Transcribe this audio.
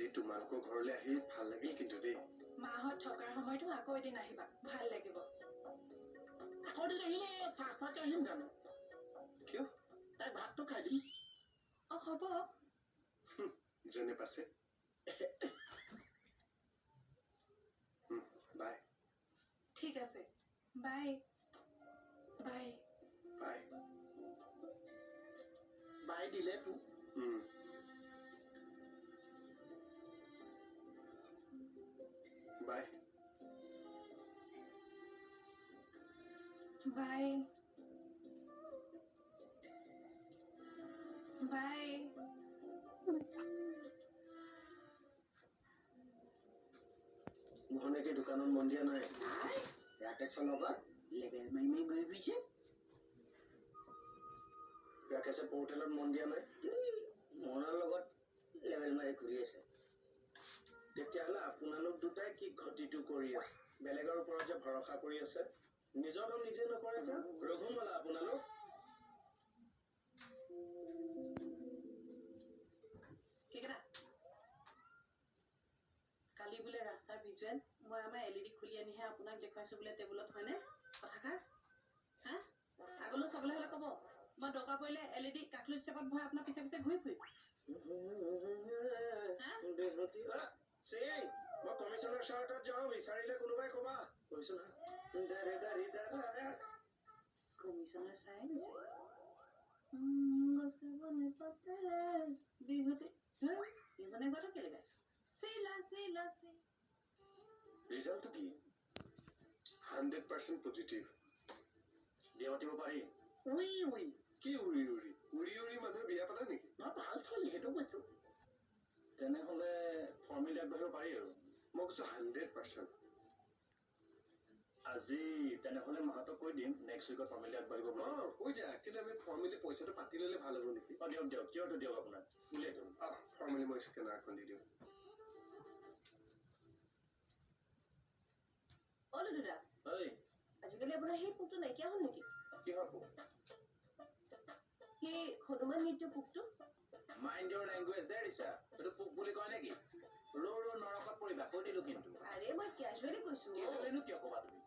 আজি তোমালোকৰ ঘৰলৈ আহি ভাল লাগিল কিন্তু দেই। মাহঁত থকাৰ সময়তো আকৌ এদিন আহিবা, ভাল লাগিব। আকৌ এদিন আহিলে চাহ খোৱাকে আহিম জানো? কিয়? তাই ভাতটো খাই দিম। হ'ব। যেনে পাছে। বাই। ঠিক আছে, বাই বাই। বাই। বাই দিলে তোক। বাই। Bye bye. মোহনেকে দোকানত মন দিয়া নাই। ৰাকেশৰ লগত লেবেল মাৰি মাৰি ঘূৰি ফুৰিছে। ৰাকেশে পৰ্টেলত মন দিয়া নাই। মোহনৰ লগত লেবেল মাৰি ঘূৰি আছে। তেতিয়াহ'লে আপোনালোক দুটাই কি ঘটিটো কৰি আছে? বেলেগৰ ওপৰত যে ভৰসা কৰি আছে, নিজৰ কাম নিজে নকৰে কিয়? ৰঘুমলা আপোনালোক। কালি বোলে ৰাস্তাৰ ভিজুৱেল মই আমাৰ LED খুলি আনিহে আপোনাক দেখুৱাইছো বোলে টেবুলত, হয়নে? কথাষাৰ হা আগলৈ চাবলৈ হ'লে ক'ব, মই দৰকাৰ পৰিলে LED কাকলুট চেপত ভৰাই আপোনাৰ পিছে পিছে ঘূৰি ফুৰিম। মই কমিশনাৰ চাৰ্টত যাওঁ, বিচাৰিলে কোনোবাই ক'বা। কমিশনাৰ চাই বিহুতি বিহুনে ঘৰতো কেলে গাইছে? ৰিজাল্টটো কি? 100% পজিটিভ। বিয়া পাতিব পাৰি। উই উই। কি উৰি উৰি? উৰি উৰি মানুহে বিয়া পাতে নেকি? মই ভাল ছোৱালী, সেইটো কৈছো। তেনেহ'লে ফৰ্মেলি আগবাঢ়িব পাৰি আৰু। মই কৈছো 100%। আজি তেনেহ'লে মাহঁতক কৈ দিম নেক্সট উইকত ফৰ্মেলি আগবাঢ়িব বুলি। কৈ দিয়া, কিন্তু আমি ফৰ্মেলি পইচাটো পাতি ল'লে ভাল হ'ব নেকি? দিয়ক দিয়ক, কিয়টো দিয়ক আপোনাক। উলিয়াই দিম। ফৰ্মেলি মই স্কেনাৰখন দি দিওঁ। অ'লো দাদা, আজিকালি আপোনাৰ সেই পোকটো নাইকিয়া হ'ল নেকি? কিহৰ পোক? সেই হনুমান নৃত্য পোকটো। মাইণ্ড ইয়ৰ লেংগুৱেজ দে ৰিচা। এইটো পোক বুলি কয় নেকি? নৰকত পৰিবা, কৈ দিলো কিন্তু। আৰে মই কেজুৱেলি কৈছো। কেজুৱেলিনো কিয় ক'বা তুমি?